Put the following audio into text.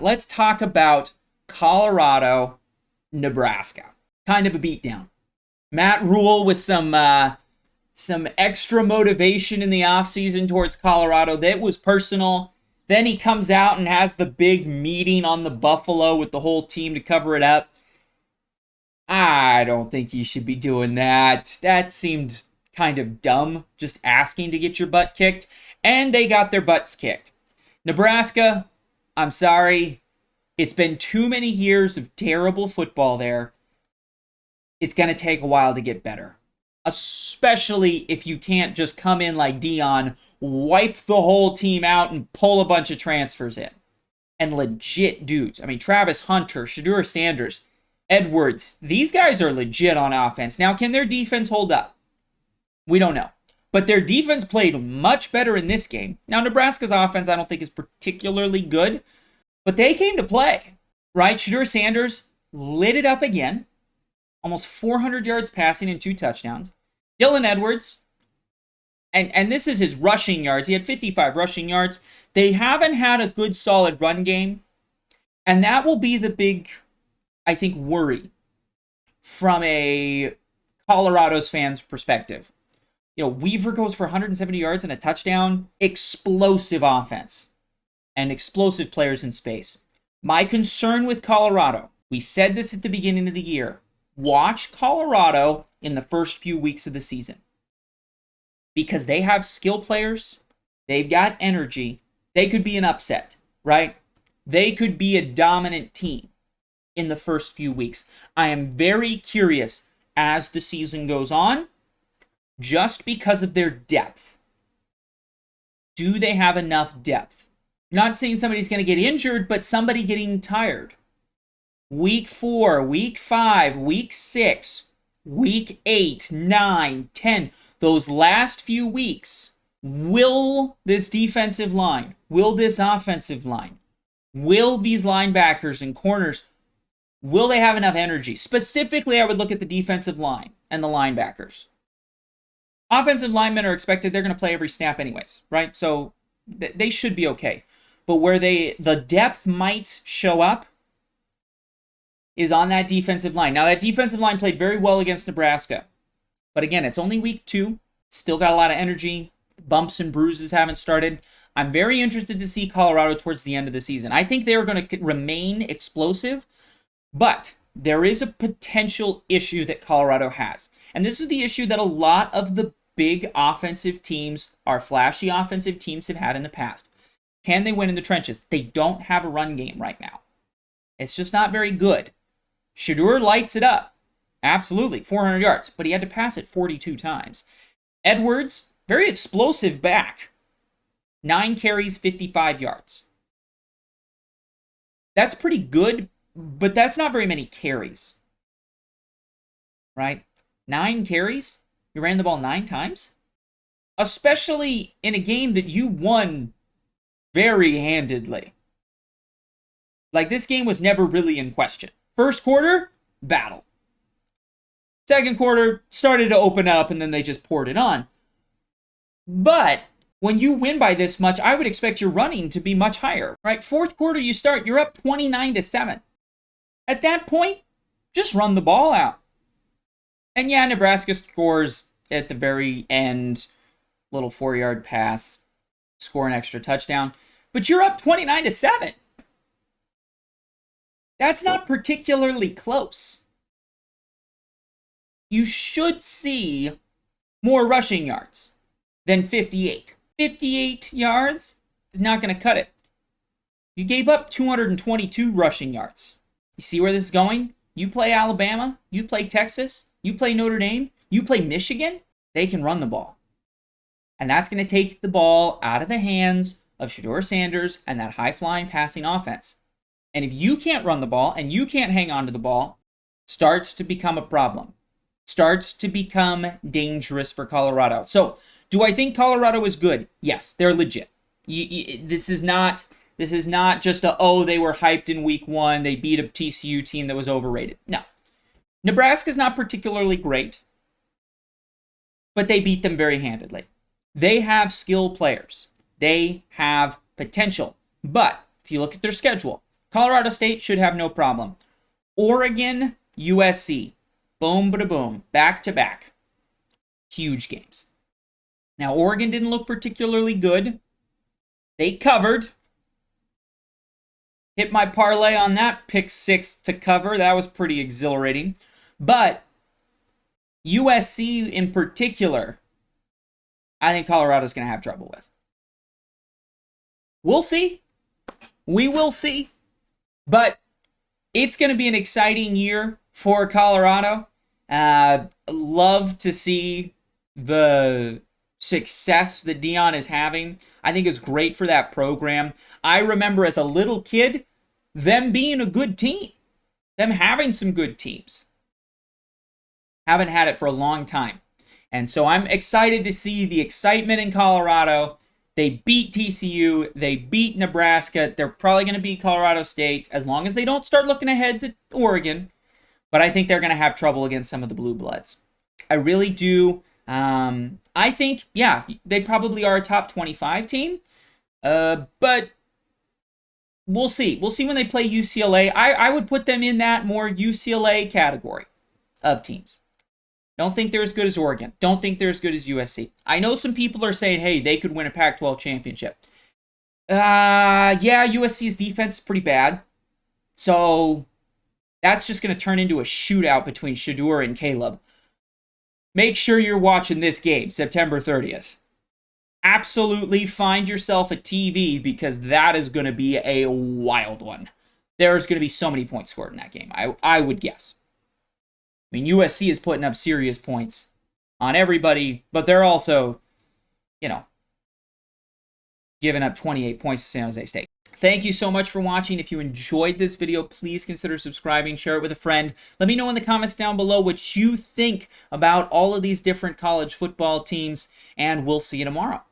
Let's talk about Colorado, Nebraska. Kind of a beatdown. Matt Rule with some extra motivation in the offseason towards Colorado. That was personal. Then he comes out and has the big meeting on the Buffalo with the whole team to cover it up. I don't think you should be doing that. That seemed kind of dumb, just asking to get your butt kicked. And they got their butts kicked. Nebraska, I'm sorry. It's been too many years of terrible football there. It's going to take a while to get better. Especially if you can't just come in like Dion, wipe the whole team out, and pull a bunch of transfers in. And legit dudes. I mean, Travis Hunter, Shedeur Sanders, Edwards. These guys are legit on offense. Now, can their defense hold up? We don't know. But their defense played much better in this game. Now, Nebraska's offense I don't think is particularly good. But they came to play, right? Shedeur Sanders lit it up again. Almost 400 yards passing and 2 touchdowns. Dylan Edwards, and this is his rushing yards. He had 55 rushing yards. They haven't had a good, solid run game. And that will be the big, I think, worry from a Colorado's fans' perspective. You know, Weaver goes for 170 yards and a touchdown. Explosive offense. And explosive players in space. My concern with Colorado, we said this at the beginning of the year, watch Colorado in the first few weeks of the season. Because they have skill players, they've got energy, they could be an upset, right? They could be a dominant team in the first few weeks. I am very curious as the season goes on, just because of their depth. Do they have enough depth? Not saying somebody's going to get injured, but somebody getting tired. Week 4, week 5, week 6, week 8, 9, 10. Those last few weeks, will this defensive line, will this offensive line, will these linebackers and corners, will they have enough energy? Specifically, I would look at the defensive line and the linebackers. Offensive linemen are expected, they're going to play every snap anyways, right? So they should be okay. But where the depth might show up is on that defensive line. Now, that defensive line played very well against Nebraska. But again, it's only week 2. Still got a lot of energy. Bumps and bruises haven't started. I'm very interested to see Colorado towards the end of the season. I think they're going to remain explosive. But there is a potential issue that Colorado has. And this is the issue that a lot of the big offensive teams, our flashy offensive teams, have had in the past. Can they win in the trenches? They don't have a run game right now. It's just not very good. Shedeur lights it up. Absolutely, 400 yards. But he had to pass it 42 times. Edwards, very explosive back. 9 carries, 55 yards. That's pretty good, but that's not very many carries. Right? 9 carries? You ran the ball 9 times? Especially in a game that you won very handedly. Like, this game was never really in question. First quarter, battle. Second quarter, started to open up, and then they just poured it on. But when you win by this much, I would expect your running to be much higher, right? Fourth quarter, you're up 29-7. At that point, just run the ball out. And yeah, Nebraska scores at the very end, little 4-yard pass, score an extra touchdown. But you're up 29-7. That's not particularly close. You should see more rushing yards than 58. 58 yards is not going to cut it. You gave up 222 rushing yards. You see where this is going? You play Alabama, you play Texas, you play Notre Dame, you play Michigan, they can run the ball. And that's going to take the ball out of the hands of Shedeur Sanders and that high-flying passing offense. And if you can't run the ball and you can't hang on to the ball, starts to become a problem. Starts to become dangerous for Colorado. So, do I think Colorado is good? Yes, they're legit. This is not just they were hyped in week 1, they beat a TCU team that was overrated. No. Nebraska's not particularly great, but they beat them very handedly. They have skill players. They have potential. But if you look at their schedule, Colorado State should have no problem. Oregon, USC. Boom, bada boom. Back to back. Huge games. Now, Oregon didn't look particularly good. They covered. Hit my parlay on that. Pick 6 to cover. That was pretty exhilarating. But USC in particular, I think Colorado's going to have trouble with. We'll see. We will see. But it's going to be an exciting year for Colorado. Love to see the success that Dion is having. I think it's great for that program. I remember as a little kid, them being a good team. Them having some good teams. Haven't had it for a long time. And so I'm excited to see the excitement in Colorado. They beat TCU. They beat Nebraska. They're probably going to beat Colorado State as long as they don't start looking ahead to Oregon. But I think they're going to have trouble against some of the Blue Bloods. I really do. I think, yeah, they probably are a top 25 team. But we'll see. We'll see when they play UCLA. I would put them in that more UCLA category of teams. Don't think they're as good as Oregon. Don't think they're as good as USC. I know some people are saying, hey, they could win a Pac-12 championship. Yeah, USC's defense is pretty bad. So that's just going to turn into a shootout between Shedeur and Caleb. Make sure you're watching this game, September 30th. Absolutely find yourself a TV because that is going to be a wild one. There's going to be so many points scored in that game, I would guess. I mean, USC is putting up serious points on everybody, but they're also, giving up 28 points to San Jose State. Thank you so much for watching. If you enjoyed this video, please consider subscribing, share it with a friend. Let me know in the comments down below what you think about all of these different college football teams, and we'll see you tomorrow.